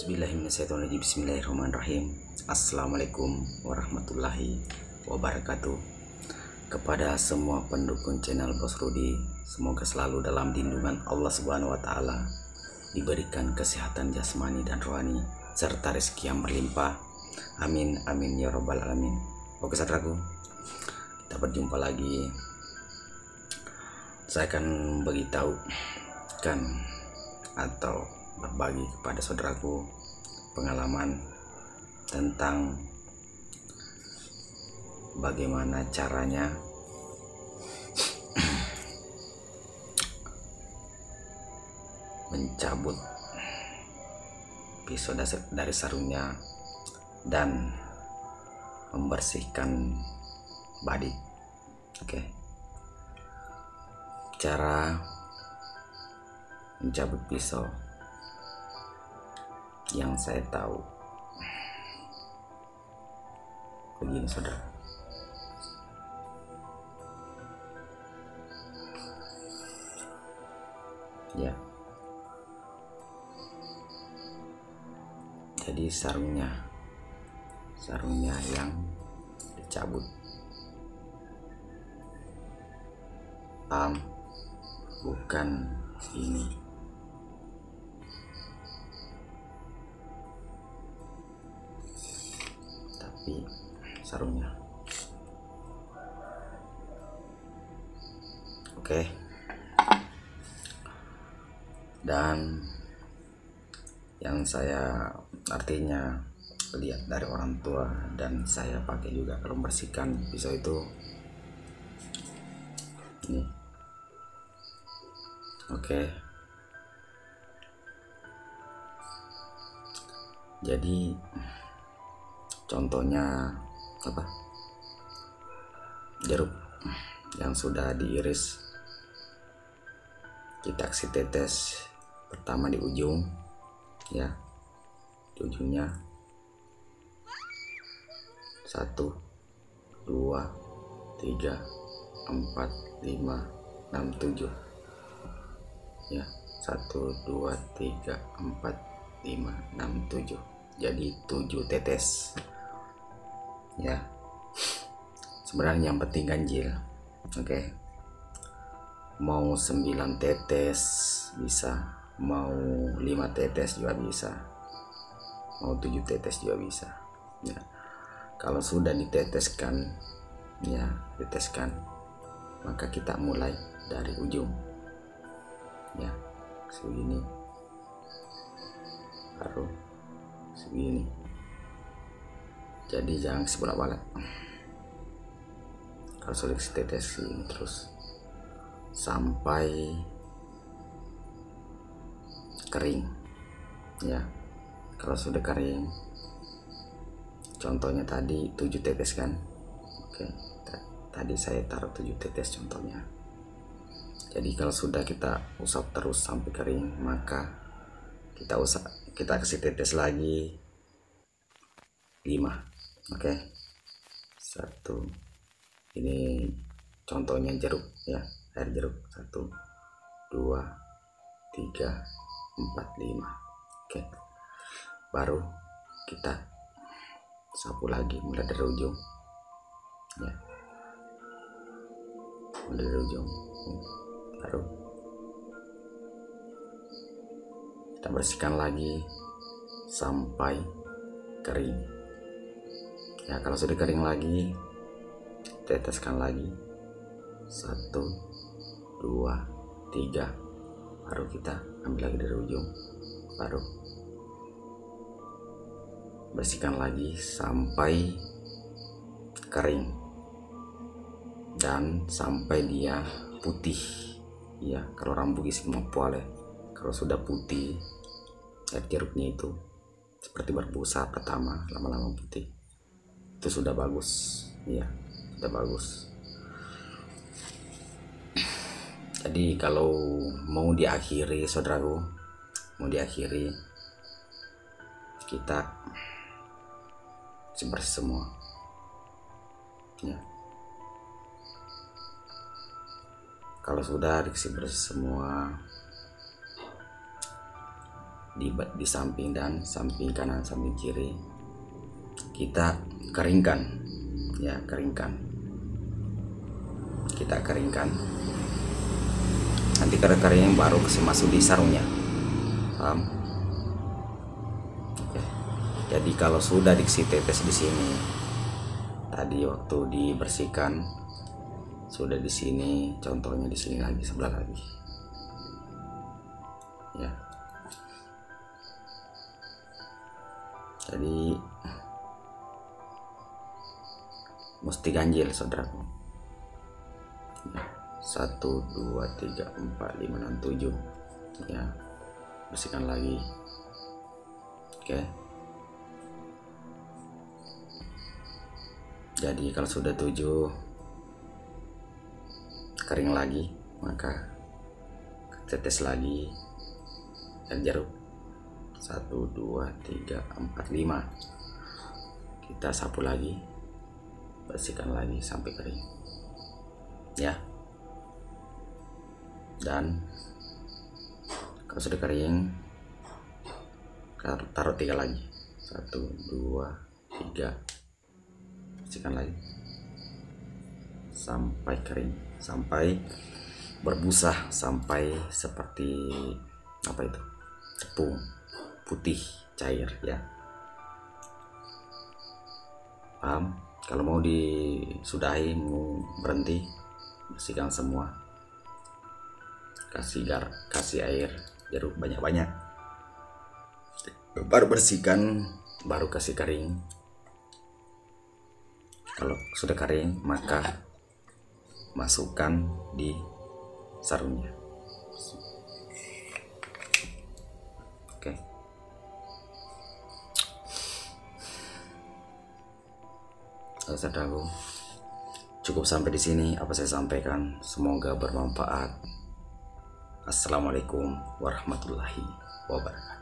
A'udzubillahiminasyaitonirrajim. Bismillahirrahmanirrahim. Assalamualaikum warahmatullahi wabarakatuh. Kepada semua pendukung channel Bos Rudi, semoga selalu dalam lindungan Allah Subhanahu wa taala, diberikan kesehatan jasmani dan rohani serta rezeki yang berlimpah. Amin amin ya robbal alamin. Oke saudaraku, kita berjumpa lagi. Saya akan beritahu atau berbagi kepada saudaraku pengalaman tentang bagaimana caranya mencabut pisau dari sarungnya dan membersihkan badik. Oke. Cara mencabut pisau yang saya tahu begini saudara. Ya, jadi sarungnya yang dicabut, bukan ini, tapi sarungnya. Oke. Dan yang saya artinya lihat dari orang tua dan saya pakai juga kalau membersihkan pisau itu ini. Oke. Jadi contohnya apa? Jeruk yang sudah diiris, kita kasih tetes pertama di ujung, ya, di ujungnya 1, 2, 3, 4, 5, 6, 7, ya, 1, 2, 3, 4, 5, 6, 7. Jadi 7 tetes, ya. Sebenarnya yang penting ganjil. Oke. Mau 9 tetes bisa, mau 5 tetes juga bisa, mau 7 tetes juga bisa, ya. Kalau sudah diteteskan, ya, maka kita mulai dari ujung, ya, segini, baru segini. Jadi jangan sebolak-balik. Kalau sudah ditetes ini terus sampai kering, ya. Kalau sudah kering, contohnya tadi 7 tetes kan. Oke, tadi saya taruh 7 tetes contohnya. Jadi kalau sudah kita usap terus sampai kering, maka kita kasih tetes lagi 5. Oke. 1, ini contohnya jeruk, ya, air jeruk. 1, 2, 3, 4, 5. Oke. Baru kita sapu lagi mulai dari ujung, ya, mulai dari ujung, baru kita bersihkan lagi sampai kering, ya. Kalau sudah kering lagi, teteskan lagi 1, 2, 3, baru kita ambil lagi dari ujung, baru bersihkan lagi sampai kering dan sampai dia putih, ya. Kalau rambut semua boleh. Kalau sudah putih, air jeruknya itu seperti berbusa pertama, lama-lama putih, itu sudah bagus, ya, sudah bagus. Jadi kalau mau diakhiri saudaraku, kita bersih semua, ya. Kalau sudah bersih semua, di samping dan samping kanan, samping kiri kita keringkan ya, kita keringkan. Nanti kalau kering baru masuk di sarungnya, paham? Oke. Jadi kalau sudah diksi tetes di sini, tadi waktu dibersihkan sudah di sini, contohnya di sini lagi, sebelah lagi ya. Jadi mesti ganjil saudaraku ya. 1 2 3 4 5 6 7 ya, bersihkan lagi. Oke. Jadi kalau sudah 7 kering lagi, maka tetes lagi dan jeruk 1 2 3 4 5 kita sapu lagi, bersihkan lagi sampai kering ya. Dan kalau sudah kering taruh 3 lagi, 1 2 3, bersihkan lagi sampai kering, sampai berbusa, sampai seperti apa itu, tepung putih cair ya, paham? Kalau mau disudahi, mau berhenti, bersihkan semua, kasih air jeruk banyak-banyak, baru bersihkan, baru kasih kering. Kalau sudah kering maka masukkan di sarungnya. Oke. Saudaraku, cukup sampai di sini apa saya sampaikan, semoga bermanfaat. Assalamualaikum warahmatullahi wabarakatuh.